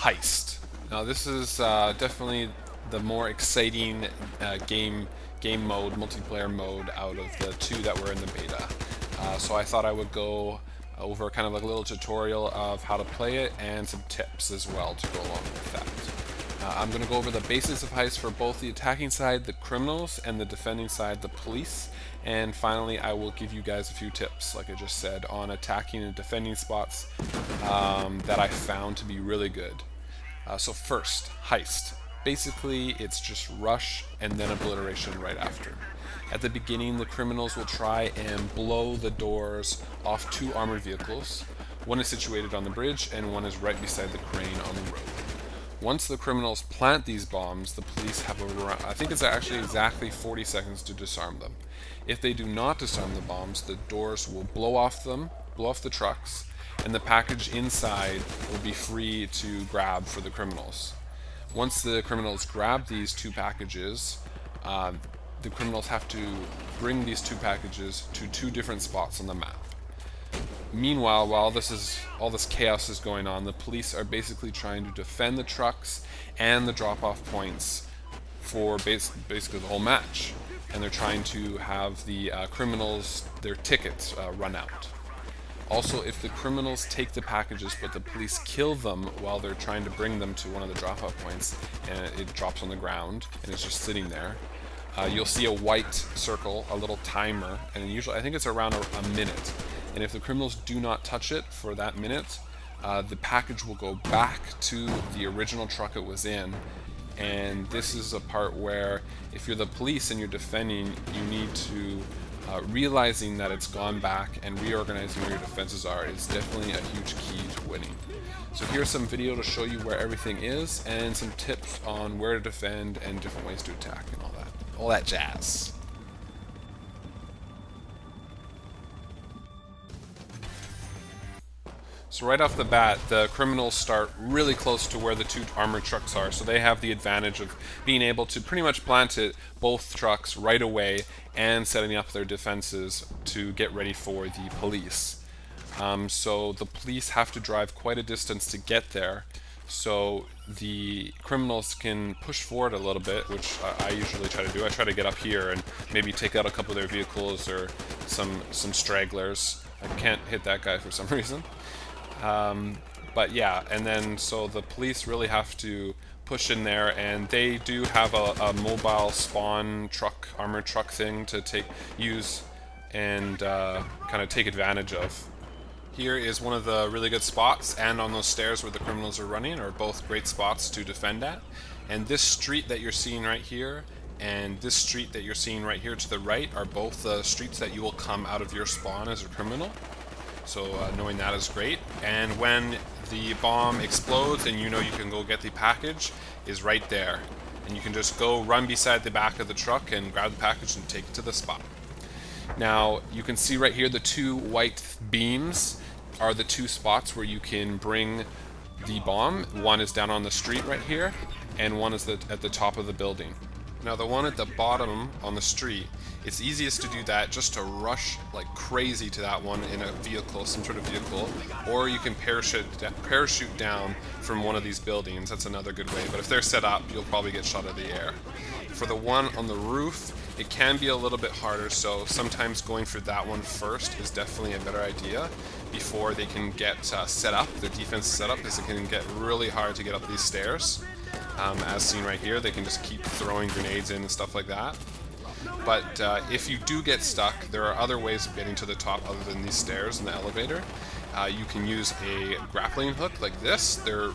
Heist. Now this is definitely the more exciting game mode, multiplayer mode out of the two that were in the beta. So I thought I would go over kind of like a little tutorial of how to play it and some tips as well to go along with that. I'm going to go over the basics of Heist for both the attacking side, the criminals, and the defending side, the police. And finally, I will give you guys a few tips, like I just said, on attacking and defending spots that I found to be really good. So first, Heist. Basically, it's just rush and then obliteration right after. At the beginning, the criminals will try and blow the doors off two armored vehicles. One is situated on the bridge and one is right beside the crane on the road. Once the criminals plant these bombs, the police have around, I think it's actually exactly 40 seconds to disarm them. If they do not disarm the bombs, the doors will blow off the trucks, and the package inside will be free to grab for the criminals. Once the criminals grab these two packages, the criminals have to bring these two packages to two different spots on the map. Meanwhile, while all this chaos is going on, the police are basically trying to defend the trucks and the drop-off points for basically the whole match. And they're trying to have the criminals, their tickets, run out. Also, if the criminals take the packages but the police kill them while they're trying to bring them to one of the drop-off points and it drops on the ground and it's just sitting there, you'll see a white circle, a little timer, and usually I think it's around a minute. And if the criminals do not touch it for that minute, the package will go back to the original truck it was in. And this is a part where if you're the police and you're defending, you need to realizing that it's gone back and reorganizing where your defenses are is definitely a huge key to winning. So here's some video to show you where everything is and some tips on where to defend and different ways to attack and all that jazz. So right off the bat, the criminals start really close to where the two armored trucks are, so they have the advantage of being able to pretty much plant it, both trucks right away and setting up their defenses to get ready for the police. So the police have to drive quite a distance to get there, so the criminals can push forward a little bit, which I usually try to do. I try to get up here and maybe take out a couple of their vehicles or some stragglers. I can't hit that guy for some reason. But yeah, and then so the police really have to push in there, and they do have a mobile spawn truck, armored truck thing to use and kind of take advantage of. Here is one of the really good spots, and on those stairs where the criminals are running are both great spots to defend at. And this street that you're seeing right here and this street that you're seeing right here to the right are both the streets that you will come out of your spawn as a criminal. So knowing that is great. And when the bomb explodes and you know you can go get the package is right there. And you can just go run beside the back of the truck and grab the package and take it to the spot. Now you can see right here the two white beams are the two spots where you can bring the bomb. One is down on the street right here and one is at the top of the building. Now the one at the bottom on the street, it's easiest to do that just to rush like crazy to that one in a vehicle, some sort of vehicle, or you can parachute down from one of these buildings. That's another good way, but if they're set up, you'll probably get shot out of the air. For the one on the roof, it can be a little bit harder, so sometimes going for that one first is definitely a better idea before they can get set up, their defense set up, because it can get really hard to get up these stairs. As seen right here, they can just keep throwing grenades in and stuff like that. But if you do get stuck, there are other ways of getting to the top other than these stairs in the elevator. You can use a grappling hook like this. They're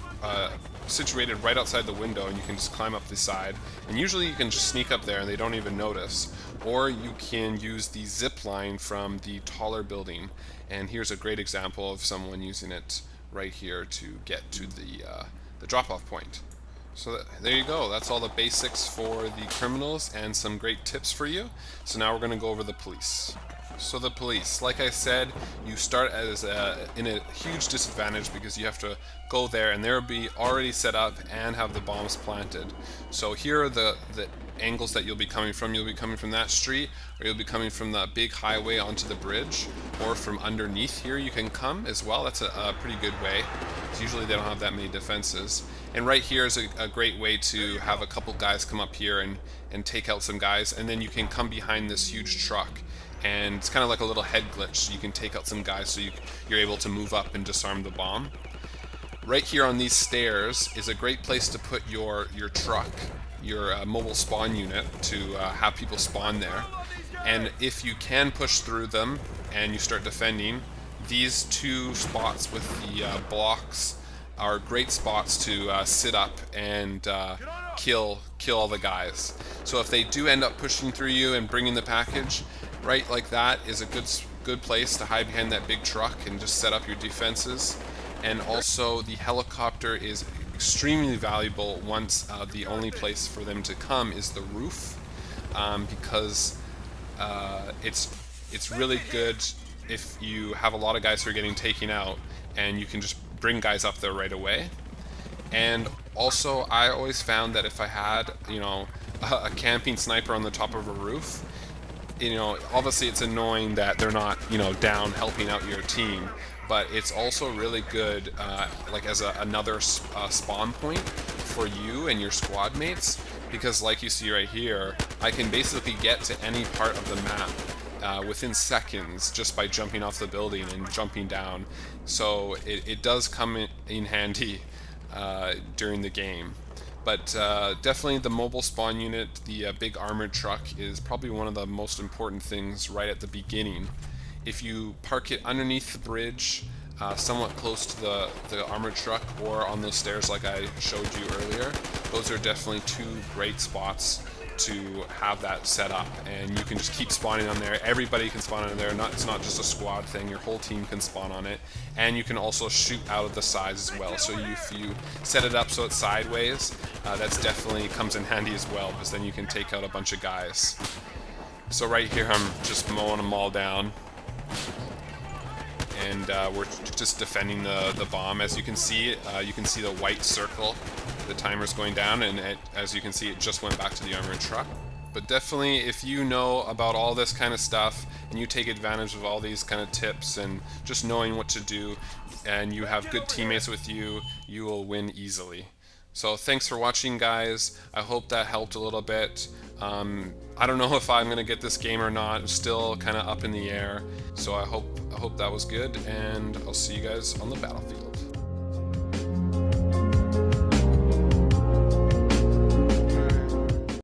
situated right outside the window and you can just climb up the side. And usually you can just sneak up there and they don't even notice. Or you can use the zip line from the taller building. And here's a great example of someone using it right here to get to the drop-off point. So there you go. That's all the basics for the criminals and some great tips for you. So now we're going to go over the police. So the police, like I said, you start as in a huge disadvantage because you have to go there and they'll be already set up and have the bombs planted. So here are the angles that you'll be coming from. You'll be coming from that street, or you'll be coming from the big highway onto the bridge, or from underneath here you can come as well. That's a pretty good way. Usually they don't have that many defenses. And right here is a great way to have a couple guys come up here and take out some guys, and then you can come behind this huge truck. And it's kind of like a little head glitch, so you can take out some guys so you're able to move up and disarm the bomb. Right here on these stairs is a great place to put your truck, your mobile spawn unit, to have people spawn there. And if you can push through them and you start defending, these two spots with the blocks are great spots to sit up and kill all the guys. So if they do end up pushing through you and bringing the package, right like that is a good place to hide behind that big truck and just set up your defenses. And also the helicopter is extremely valuable once the only place for them to come is the roof, because it's really good if you have a lot of guys who are getting taken out and you can just bring guys up there right away. And also I always found that if I had, a camping sniper on the top of a roof, obviously it's annoying that they're not, down helping out your team, but it's also really good, like as another spawn point for you and your squad mates, because like you see right here, I can basically get to any part of the map within seconds just by jumping off the building and jumping down. So it does come in handy during the game. But definitely the mobile spawn unit, the big armored truck, is probably one of the most important things right at the beginning. If you park it underneath the bridge, somewhat close to the armored truck, or on those stairs like I showed you earlier, those are definitely two great spots to have that set up, and you can just keep spawning on there. Everybody can spawn on there. It's not just a squad thing. Your whole team can spawn on it, and you can also shoot out of the sides as well. So if you set it up so it's sideways, that's definitely comes in handy as well, because then you can take out a bunch of guys. So right here I'm just mowing them all down, and we're just defending the bomb. As you can see the white circle. The timer's going down, and as you can see, it just went back to the armored truck. But definitely, if you know about all this kind of stuff and you take advantage of all these kind of tips and just knowing what to do, and you have good teammates with you, you will win easily. So thanks for watching, guys. I hope that helped a little bit. I don't know if I'm gonna get this game or not. It's still kind of up in the air. So I hope that was good, and I'll see you guys on the battlefield.